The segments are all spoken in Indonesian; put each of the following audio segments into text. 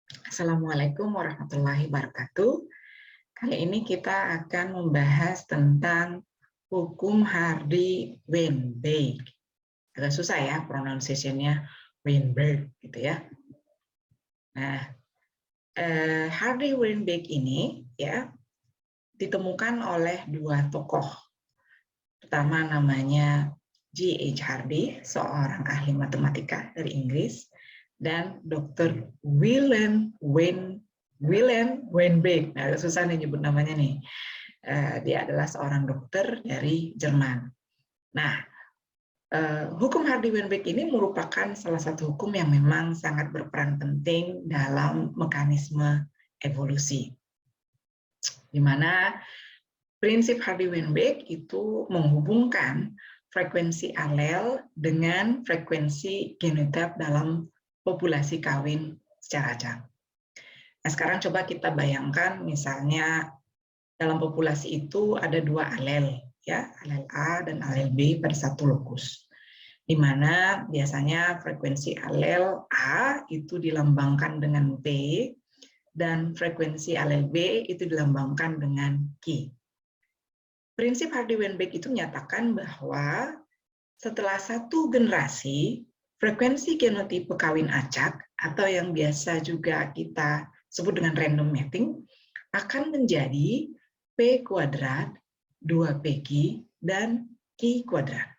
Assalamualaikum warahmatullahi wabarakatuh. Kali ini kita akan membahas tentang hukum Hardy-Weinberg. Agak susah ya pronunciation-nya, Weinberg gitu ya. Nah, Hardy-Weinberg ini ya ditemukan oleh dua tokoh. Pertama namanya G.H. Hardy, seorang ahli matematika dari Inggris, dan Dr. Wilhelm Weinberg. Nah, susah nih nyebut namanya nih. Dia adalah seorang dokter dari Jerman. Nah, hukum Hardy-Weinberg ini merupakan salah satu hukum yang memang sangat berperan penting dalam mekanisme evolusi, di mana prinsip Hardy-Weinberg itu menghubungkan frekuensi alel dengan frekuensi genotip dalam populasi kawin secara acak. Nah, sekarang coba kita bayangkan misalnya dalam populasi itu ada dua alel, ya, alel A dan alel B pada satu lokus, di mana biasanya frekuensi alel A itu dilambangkan dengan P dan frekuensi alel B itu dilambangkan dengan Q. Prinsip Hardy-Weinberg itu menyatakan bahwa setelah satu generasi, frekuensi genotipe kawin acak atau yang biasa juga kita sebut dengan random mating akan menjadi P kuadrat, 2PQ, dan Q kuadrat.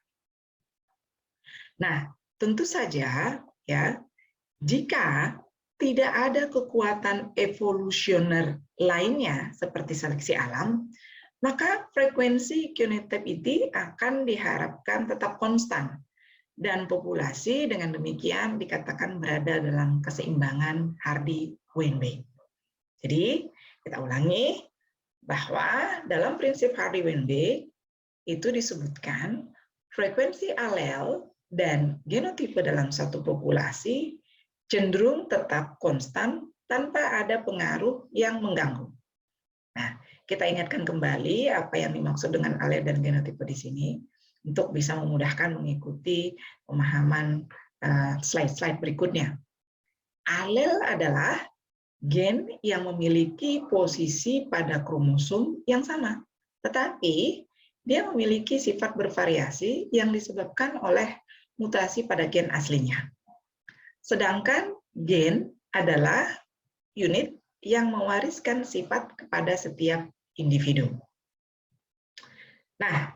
Nah, tentu saja ya, jika tidak ada kekuatan evolusioner lainnya seperti seleksi alam, maka frekuensi genotipe itu akan diharapkan tetap konstan dan populasi dengan demikian dikatakan berada dalam keseimbangan Hardy-Weinberg. Jadi, kita ulangi bahwa dalam prinsip Hardy-Weinberg itu disebutkan frekuensi alel dan genotipe dalam satu populasi cenderung tetap konstan tanpa ada pengaruh yang mengganggu. Nah, kita ingatkan kembali apa yang dimaksud dengan alel dan genotipe di sini untuk bisa memudahkan mengikuti pemahaman slide-slide berikutnya. Alel adalah gen yang memiliki posisi pada kromosom yang sama, tetapi dia memiliki sifat bervariasi yang disebabkan oleh mutasi pada gen aslinya. Sedangkan gen adalah unit yang mewariskan sifat kepada setiap individu. Nah,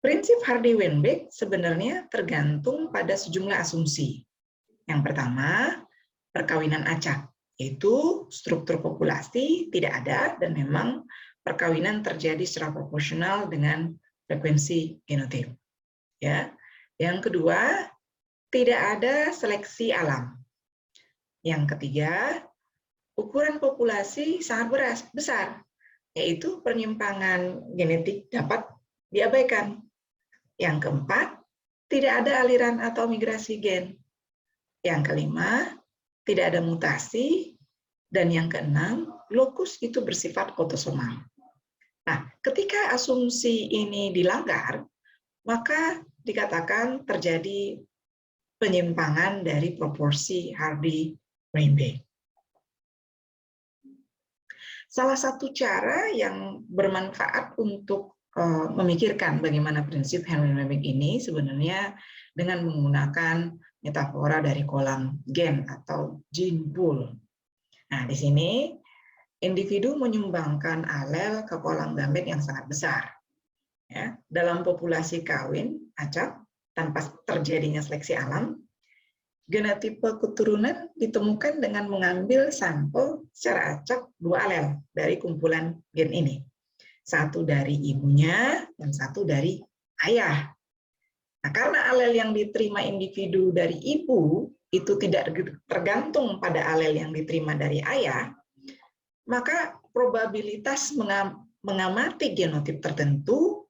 prinsip Hardy-Weinberg sebenarnya tergantung pada sejumlah asumsi. Yang pertama, perkawinan acak, yaitu struktur populasi tidak ada dan memang perkawinan terjadi secara proporsional dengan frekuensi genotip. Ya. Yang kedua, tidak ada seleksi alam. Yang ketiga, ukuran populasi sangat besar, yaitu penyimpangan genetik dapat diabaikan. Yang keempat, tidak ada aliran atau migrasi gen. Yang kelima, tidak ada mutasi. Dan yang keenam, lokus itu bersifat autosomal. Nah, ketika asumsi ini dilanggar, maka dikatakan terjadi penyimpangan dari proporsi Hardy-Weinberg. Salah satu cara yang bermanfaat untuk memikirkan bagaimana prinsip Hardy-Weinberg ini sebenarnya dengan menggunakan metafora dari kolam gen atau gene pool. Nah, di sini individu menyumbangkan alel ke kolam gamet yang sangat besar. Ya, dalam populasi kawin acak tanpa terjadinya seleksi alam, genotipe keturunan ditemukan dengan mengambil sampel secara acak dua alel dari kumpulan gen ini. Satu dari ibunya dan satu dari ayah. Nah, karena alel yang diterima individu dari ibu itu tidak tergantung pada alel yang diterima dari ayah, maka probabilitas mengamati genotip tertentu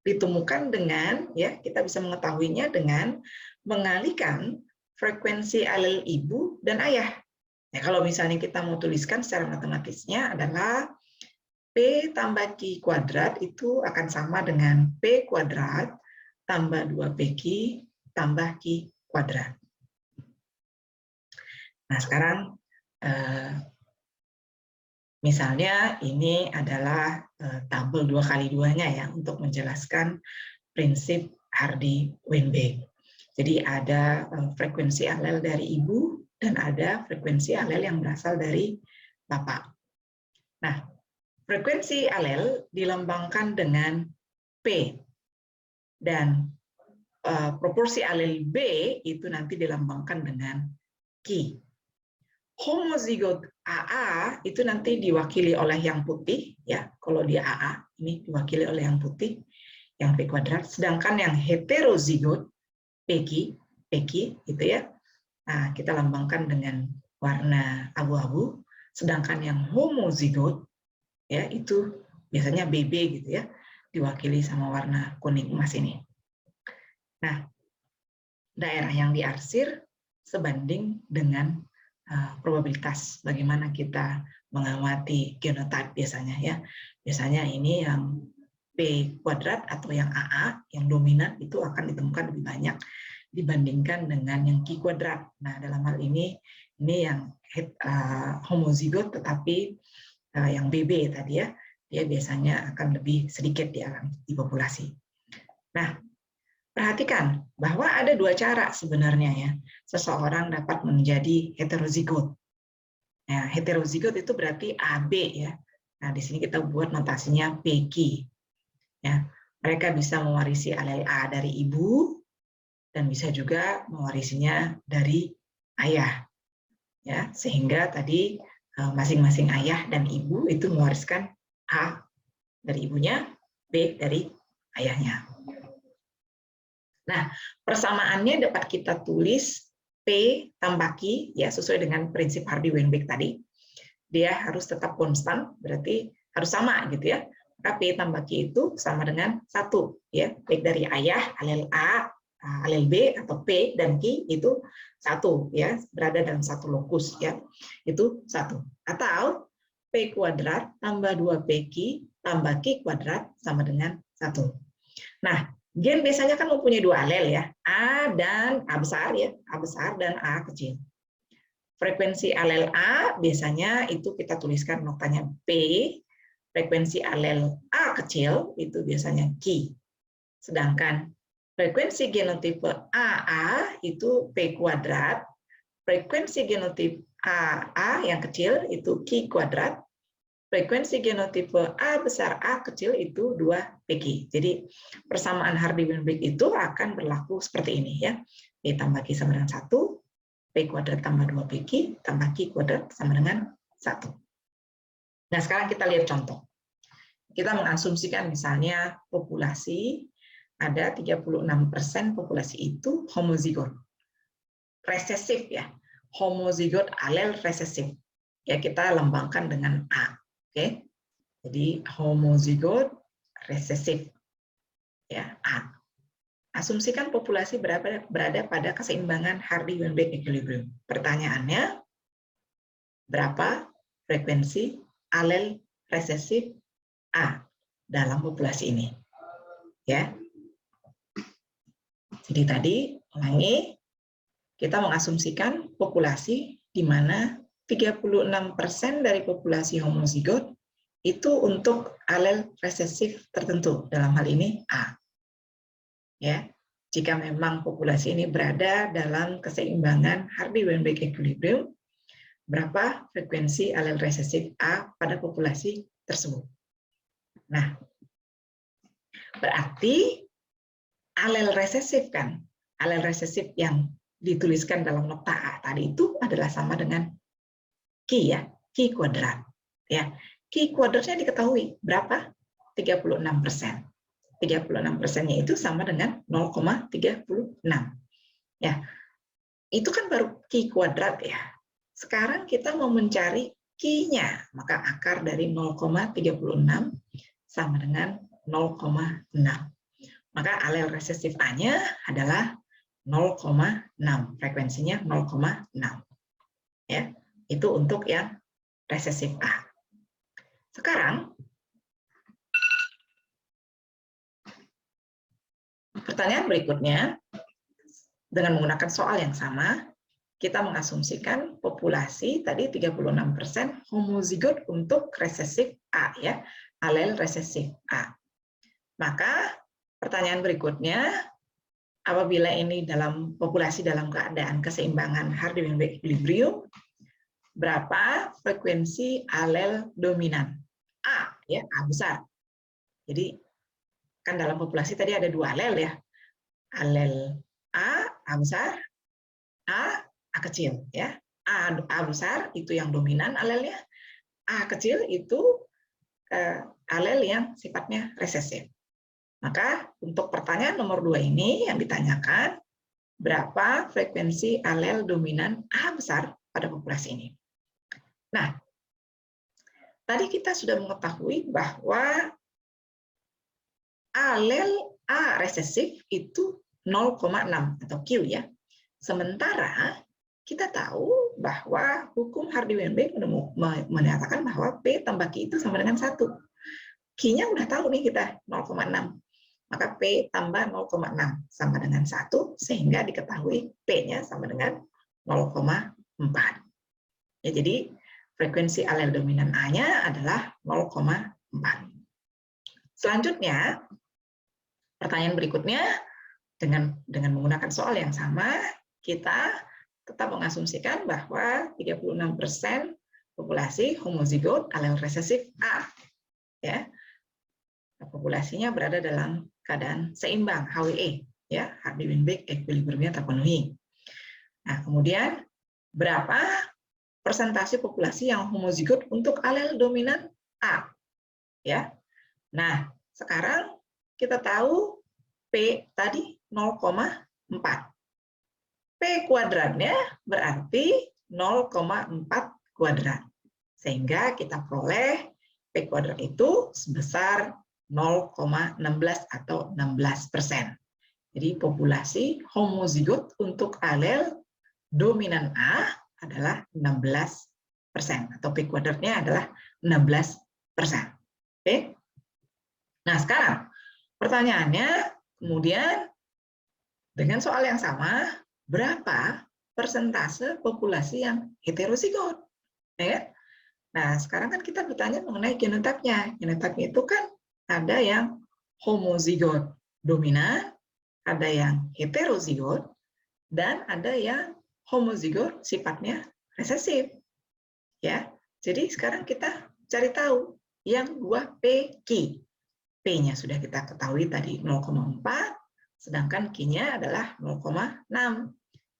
ditemukan dengan, ya, kita bisa mengetahuinya dengan mengalihkan frekuensi alel ibu dan ayah. Ya, kalau misalnya kita mau tuliskan secara matematisnya adalah P tambah Q kuadrat itu akan sama dengan P kuadrat tambah 2PQ tambah Q kuadrat. Nah, sekarang Misalnya ini adalah tabel 2x2-nya ya untuk menjelaskan prinsip Hardy-Weinberg. Jadi ada frekuensi alel dari ibu dan ada frekuensi alel yang berasal dari bapak. Nah, frekuensi alel dilambangkan dengan P dan proporsi alel B itu nanti dilambangkan dengan Q. Homozigot AA itu nanti diwakili oleh yang putih ya. Kalau dia AA ini diwakili oleh yang putih, yang P kuadrat. Sedangkan yang heterozigot PQ gitu ya. Nah, kita lambangkan dengan warna abu-abu. Sedangkan yang homozigot ya itu biasanya BB gitu ya, diwakili sama warna kuning emas ini. Nah, daerah yang diarsir sebanding dengan probabilitas bagaimana kita mengamati genotype biasanya ya. Biasanya ini yang P kuadrat atau yang AA yang dominan itu akan ditemukan lebih banyak dibandingkan dengan yang Q kuadrat. Nah, dalam hal ini yang homozigot tetapi yang BB tadi ya, dia biasanya akan lebih sedikit di populasi. Nah, perhatikan bahwa ada dua cara sebenarnya ya seseorang dapat menjadi heterozigot. Nah, heterozigot itu berarti AB ya. Nah, di sini kita buat notasinya PQ. Ya, mereka bisa mewarisi alel A dari ibu dan bisa juga mewarisinya dari ayah. Ya, sehingga tadi masing-masing ayah dan ibu itu mewariskan A dari ibunya, B dari ayahnya. Nah, persamaannya dapat kita tulis P tambah Q ya sesuai dengan prinsip Hardy-Weinberg tadi. Dia harus tetap konstan, berarti harus sama gitu ya. Maka P tambah Q itu sama dengan 1 ya, baik dari ayah alel A, alel B atau P dan Q itu 1 ya, berada dalam satu lokus ya. Itu 1. Atau P kuadrat tambah 2PQ tambah Q kuadrat sama dengan 1. Nah, gen biasanya kan mempunyai dua alel ya, A dan A besar ya, A besar dan A kecil. Frekuensi alel A biasanya itu kita tuliskan notanya P, frekuensi alel A kecil itu biasanya Q. Sedangkan frekuensi genotipe AA itu P kuadrat, frekuensi genotipe AA yang kecil itu Q kuadrat, frekuensi genotipe A besar A kecil itu 2PQ. Jadi persamaan Hardy-Weinberg itu akan berlaku seperti ini ya. P tambah Q sama dengan 1, P kuadrat tambah 2PQ tambah Q kuadrat sama dengan 1. Nah, sekarang kita lihat contoh. Kita mengasumsikan misalnya populasi ada 36% populasi itu homozigot. Resesif ya. Homozigot alel resesif. Ya, kita lambangkan dengan A. Oke, jadi homozigot resesif ya A. Asumsikan populasi berada pada keseimbangan Hardy-Weinberg equilibrium. Pertanyaannya, berapa frekuensi alel resesif A dalam populasi ini? Ya. Jadi tadi ulangi, kita mengasumsikan populasi di mana 36% dari populasi homozigot itu untuk alel resesif tertentu, dalam hal ini A. Ya, jika memang populasi ini berada dalam keseimbangan Hardy-Weinberg equilibrium, berapa frekuensi alel resesif A pada populasi tersebut? Nah, berarti alel resesif kan, alel resesif yang dituliskan dalam nota A tadi itu adalah sama dengan Q ya, Q kuadrat. Ya, Q kuadratnya diketahui berapa? 36%. 36%-nya itu sama dengan 0,36. Ya, itu kan baru Q kuadrat ya. Sekarang kita mau mencari Q-nya, maka akar dari 0,36 sama dengan 0,6. Maka alel resesif A-nya adalah 0,6, frekuensinya 0,6. Ya. Itu untuk yang resesif A. Sekarang, pertanyaan berikutnya, dengan menggunakan soal yang sama, kita mengasumsikan populasi tadi 36% homozigot untuk resesif A, ya, alel resesif A. Maka pertanyaan berikutnya, apabila ini dalam populasi dalam keadaan keseimbangan Hardy-Weinberg equilibrium, berapa frekuensi alel dominan? A, ya, A besar. Jadi kan dalam populasi tadi ada 2 alel, ya. Alel A besar, A kecil, ya. A besar itu yang dominan alelnya, A kecil itu alel yang sifatnya resesif. Maka untuk pertanyaan nomor 2 ini yang ditanyakan, berapa frekuensi alel dominan A besar pada populasi ini? Nah, tadi kita sudah mengetahui bahwa alel A resesif itu 0,6 atau Q, ya. Sementara kita tahu bahwa hukum Hardy-Weinberg menyatakan bahwa P tambah Q itu sama dengan 1. Q-nya udah tahu nih kita 0,6. Maka P tambah 0,6 sama dengan 1, sehingga diketahui P-nya sama dengan 0,4. Ya, jadi frekuensi alel dominan A-nya adalah 0,4. Selanjutnya, pertanyaan berikutnya, dengan menggunakan soal yang sama, kita tetap mengasumsikan bahwa 36% populasi homozigot alel resesif A, ya. Populasinya berada dalam keadaan seimbang HWE, ya, Hardy-Weinberg equilibriumnya terpenuhi. Nah, kemudian berapa persentase populasi yang homozigot untuk alel dominan A, ya. Nah, sekarang kita tahu P tadi 0,4. P kuadratnya berarti 0,4 kuadrat. Sehingga kita peroleh P kuadrat itu sebesar 0,16 atau 16%. Jadi populasi homozigot untuk alel dominan A adalah 16%, atau P kuadratnya adalah 16%. Oke? Nah, sekarang pertanyaannya kemudian dengan soal yang sama, berapa persentase populasi yang heterozigot? Ya? Nah, sekarang kan kita bertanya mengenai genotipnya. Genotipnya itu kan ada yang homozigot dominan, ada yang heterozigot, dan ada yang homozigot sifatnya resesif. Ya, jadi sekarang kita cari tahu yang 2P Q. P-nya sudah kita ketahui tadi 0,4, sedangkan Q-nya adalah 0,6.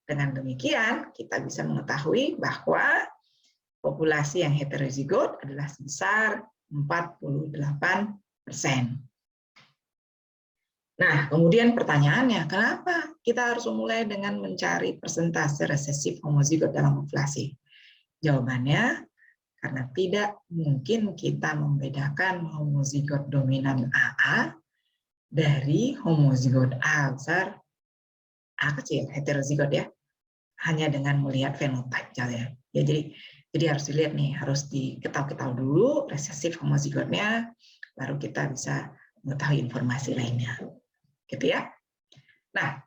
Dengan demikian, kita bisa mengetahui bahwa populasi yang heterozigot adalah sebesar 48%. Nah, kemudian pertanyaannya, kenapa kita harus memulai dengan mencari persentase resesif homozigot dalam populasi? Jawabannya, karena tidak mungkin kita membedakan homozigot dominan AA dari homozigot A besar, A kecil, heterozigot, ya, hanya dengan melihat fenotip ya. Jadi harus dilihat nih, harus diketahui dulu resesif homozigotnya, baru kita bisa mengetahui informasi lainnya, gitu ya. Nah,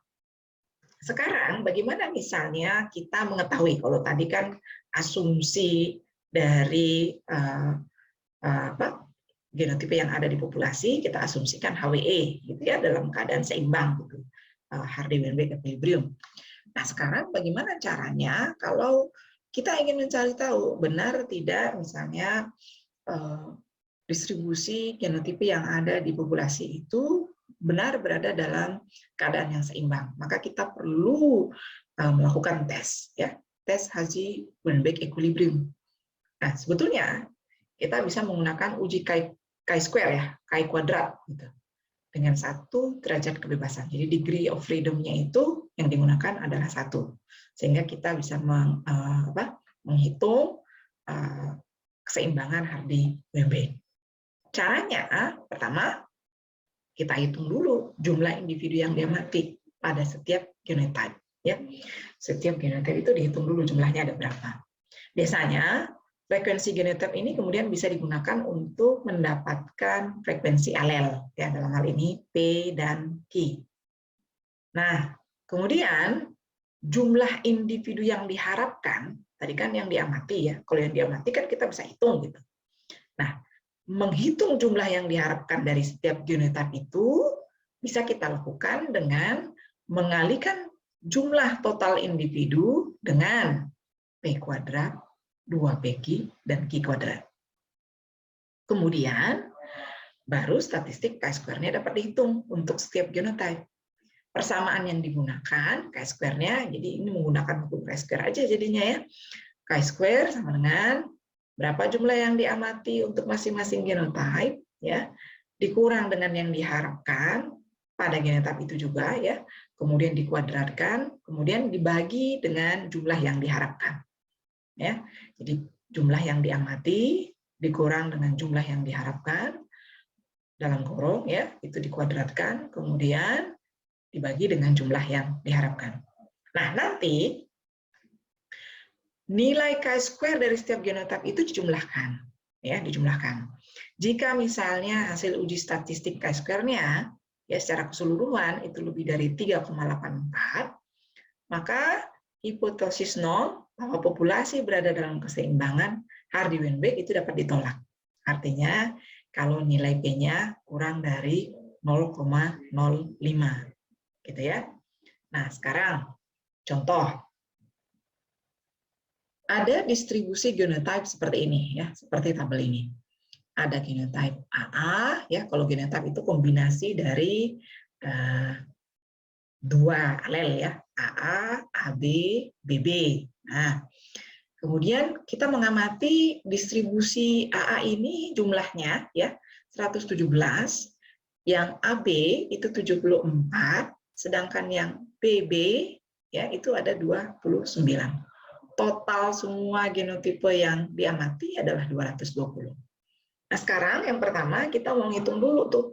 sekarang bagaimana misalnya kita mengetahui, kalau tadi kan asumsi dari genotipe yang ada di populasi, kita asumsikan HWE, gitu ya, dalam keadaan seimbang, gitu, Hardy-Weinberg equilibrium. Nah, sekarang bagaimana caranya kalau kita ingin mencari tahu benar tidak misalnya distribusi genotipe yang ada di populasi itu benar berada dalam keadaan yang seimbang, maka kita perlu melakukan tes, ya, tes Hardy-Weinberg equilibrium. Nah, sebetulnya kita bisa menggunakan uji chi-square, ya, chi kuadrat, gitu, dengan 1 derajat kebebasan. Jadi degree of freedom-nya itu yang digunakan adalah 1. Sehingga kita bisa menghitung keseimbangan Hardy-Weinberg. Caranya, pertama, kita hitung dulu jumlah individu yang diamati pada setiap genotype. Ya. Setiap genotype itu dihitung dulu jumlahnya ada berapa. Biasanya, frekuensi genotipe ini kemudian bisa digunakan untuk mendapatkan frekuensi alel, ya, dalam hal ini P dan Q. Nah, kemudian jumlah individu yang diharapkan, tadi kan yang diamati ya, kalau yang diamati kan kita bisa hitung gitu. Nah, menghitung jumlah yang diharapkan dari setiap genotype itu bisa kita lakukan dengan mengalikan jumlah total individu dengan P kuadrat, 2PQ, dan Q kuadrat. Kemudian, baru statistik chi-square-nya dapat dihitung untuk setiap genotype. Persamaan yang digunakan, chi-square-nya, jadi ini menggunakan hukum chi-square aja jadinya ya. Chi-square sama dengan berapa jumlah yang diamati untuk masing-masing genotype, ya, dikurang dengan yang diharapkan pada genotype itu juga, ya, kemudian dikuadratkan, kemudian dibagi dengan jumlah yang diharapkan. Ya, jadi jumlah yang diamati dikurang dengan jumlah yang diharapkan dalam kurung, ya, itu dikuadratkan, kemudian dibagi dengan jumlah yang diharapkan. Nah, nanti nilai chi-square dari setiap genotype itu dijumlahkan, ya, dijumlahkan. Jika misalnya hasil uji statistik chi-square-nya ya secara keseluruhan itu lebih dari 3,84, maka hipotesis 0 bahwa populasi berada dalam keseimbangan Hardy-Weinberg itu dapat ditolak. Artinya kalau nilai P-nya kurang dari 0,05, gitu ya. Nah, sekarang contoh. Ada distribusi genotype seperti ini ya, seperti tabel ini. Ada genotype AA ya, kalau genotype itu kombinasi dari dua alel ya, AA, AB, BB. Nah, kemudian kita mengamati distribusi AA ini jumlahnya ya 117, yang AB itu 74, sedangkan yang BB ya itu ada 29. Total semua genotipe yang diamati adalah 220. Nah, sekarang yang pertama kita mau ngitung dulu tuh.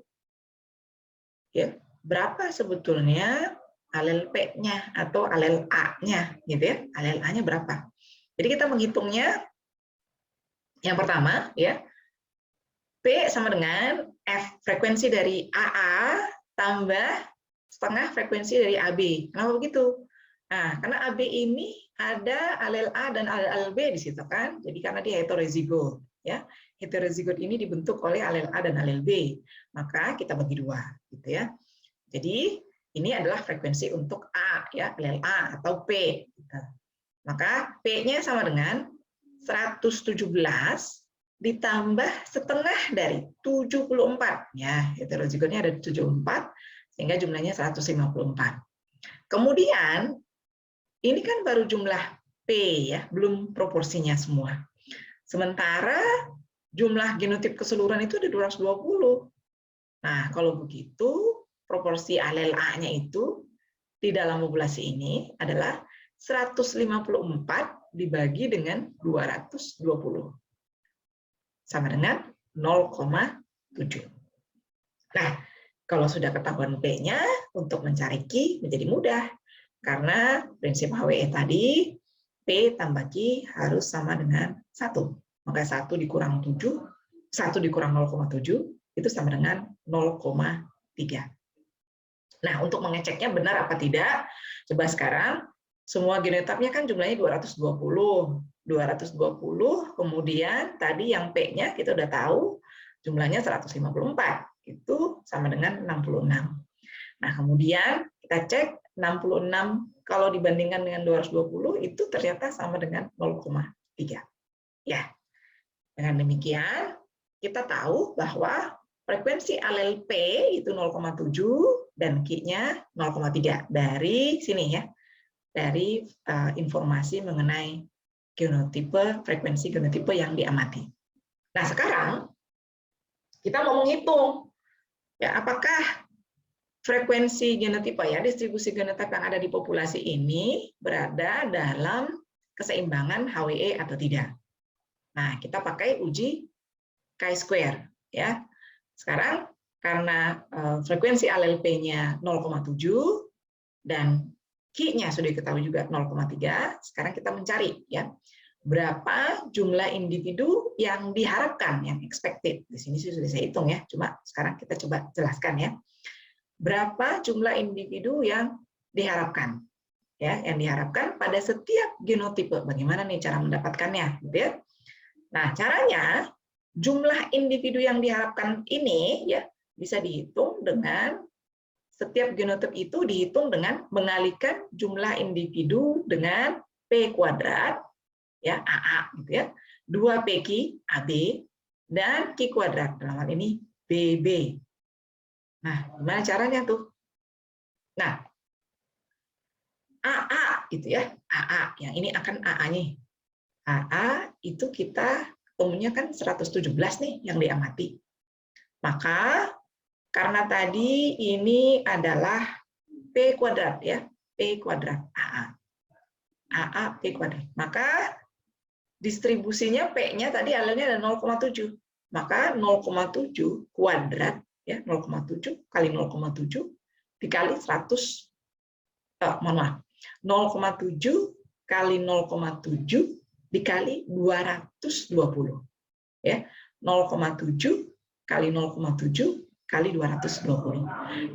Ya, berapa sebetulnya alel P-nya atau alel A-nya gitu ya. Alel A-nya berapa? Jadi kita menghitungnya yang pertama ya. P sama dengan F, frekuensi dari AA tambah setengah frekuensi dari AB. Kenapa begitu? Nah, karena AB ini ada alel A dan alel B di situ kan. Jadi karena dia heterozigot ya. Heterozigot ini dibentuk oleh alel A dan alel B. Maka kita bagi dua gitu ya. Jadi ini adalah frekuensi untuk A ya, alel A atau P gitu. Maka P-nya sama dengan 117 ditambah setengah dari 74 ya. Heterozigotnya ada 74 sehingga jumlahnya 154. Kemudian ini kan baru jumlah P ya, belum proporsinya semua. Sementara jumlah genotip keseluruhan itu ada 220. Nah, kalau begitu proporsi alel A-nya itu di dalam populasi ini adalah 154 dibagi dengan 220. Sama dengan 0,7. Nah, kalau sudah ketahuan P-nya, untuk mencari Q menjadi mudah. Karena prinsip HWE tadi, P tambah Q harus sama dengan 1. Maka 1 dikurang 7, 1 dikurang 0,7, itu sama dengan 0,3. Nah, untuk mengeceknya benar apa tidak, coba sekarang, semua genotype-nya kan jumlahnya 220. 220, kemudian tadi yang P-nya kita udah tahu, jumlahnya 154. Itu sama dengan 66. Nah, kemudian kita cek 66 kalau dibandingkan dengan 220 itu ternyata sama dengan 0,3. Ya. Dengan demikian kita tahu bahwa frekuensi alel P itu 0,7 dan Q-nya 0,3 dari sini ya. Dari informasi mengenai genotipe, frekuensi genotipe yang diamati. Nah, sekarang kita mau menghitung ya apakah frekuensi genotipe ya, distribusi genotipe yang ada di populasi ini berada dalam keseimbangan HWE atau tidak. Nah, kita pakai uji chi-square ya. Sekarang karena frekuensi alel P-nya 0,7 dan Q-nya sudah diketahui juga 0,3, sekarang kita mencari ya berapa jumlah individu yang diharapkan, yang expected. Di sini sudah saya hitung ya, cuma sekarang kita coba jelaskan ya. Berapa jumlah individu yang diharapkan. ya yang diharapkan pada setiap genotipe. Bagaimana nih cara mendapatkannya, gitu ya? Nah, caranya jumlah individu yang diharapkan ini ya bisa dihitung dengan setiap genotip itu dihitung dengan mengalikan jumlah individu dengan P kuadrat ya AA gitu ya, 2PQ AB dan Q kuadrat dalam hal ini BB. Nah, gimana caranya tuh? Nah, AA gitu ya, AA yang ini akan AA-nya. AA itu kita ketemunya kan 117 nih yang diamati. Maka karena tadi ini adalah P kuadrat ya, P kuadrat AA. AA P kuadrat. Maka distribusinya P-nya tadi alelnya ada 0,7. Maka 0,7 kuadrat ya, 0,7 kali 0,7 dikali 100 mohon maaf. 0,7 kali 0,7 dikali 220 ya, 0,7 kali 0,7 kali 220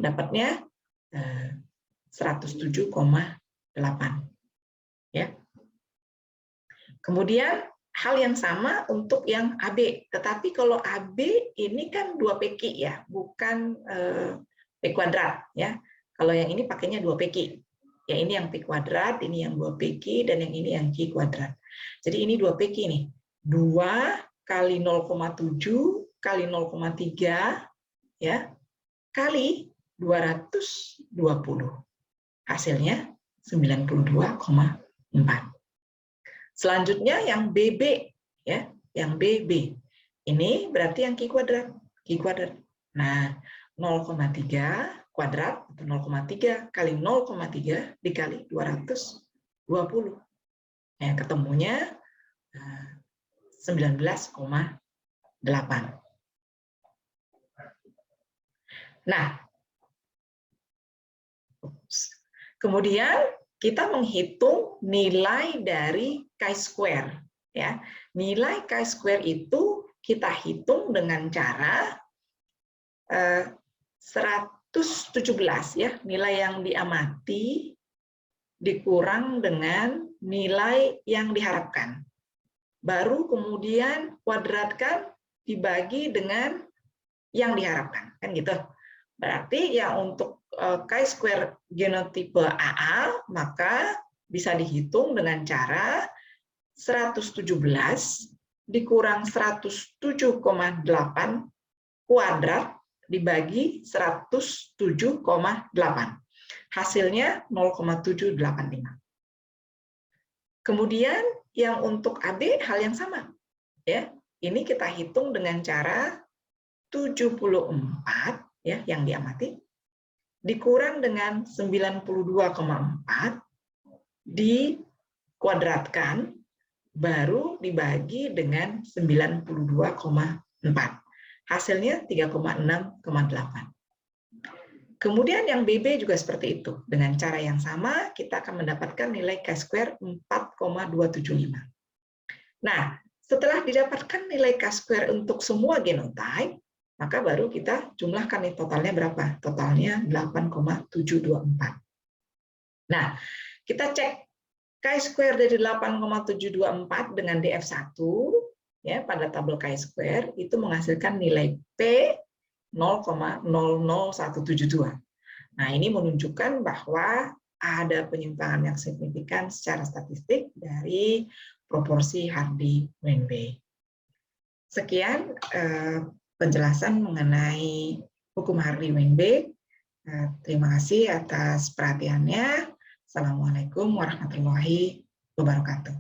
dapatnya 107,8 ya. Kemudian hal yang sama untuk yang AB, tetapi kalau AB ini kan 2PQ ya, bukan P kuadrat ya. Kalau yang ini pakainya 2PQ. Ya ini yang P kuadrat, ini yang 2PQ, dan yang ini yang Q kuadrat. Jadi ini 2PQ nih. 2 kali 0,7 kali 0,3 ya kali 220. Hasilnya 92,4. Selanjutnya yang BB ya, yang BB. Ini berarti yang Q kuadrat. Q kuadrat. Nah, 0,3 kuadrat atau 0,3 kali 0,3 dikali 220. Nah, ketemunya 19,8. Nah, kemudian kita menghitung nilai dari chi-square ya. Nilai chi-square itu kita hitung dengan cara 117 ya, nilai yang diamati dikurang dengan nilai yang diharapkan. Baru kemudian kuadratkan dibagi dengan yang diharapkan, kan gitu. Berarti ya untuk chi-square genotipe AA maka bisa dihitung dengan cara 117 dikurang 107,8 kuadrat dibagi 107,8. Hasilnya 0,785. Kemudian yang untuk AB hal yang sama. Ya, ini kita hitung dengan cara 74 ya yang diamati dikurang dengan 92,4 dikuadratkan baru dibagi dengan 92,4. Hasilnya 3,6,8. Kemudian yang BB juga seperti itu. Dengan cara yang sama, kita akan mendapatkan nilai chi-square 4,275. Nah, setelah didapatkan nilai chi-square untuk semua genotype, maka baru kita jumlahkan nih totalnya berapa? Totalnya 8,724. Nah, kita cek chi-square dari 8,724 dengan DF1 ya pada tabel chi-square itu menghasilkan nilai P 0,00172. Nah, ini menunjukkan bahwa ada penyimpangan yang signifikan secara statistik dari proporsi Hardy-Weinberg. Sekian penjelasan mengenai hukum Hardy-Weinberg. Terima kasih atas perhatiannya. Assalamualaikum warahmatullahi wabarakatuh.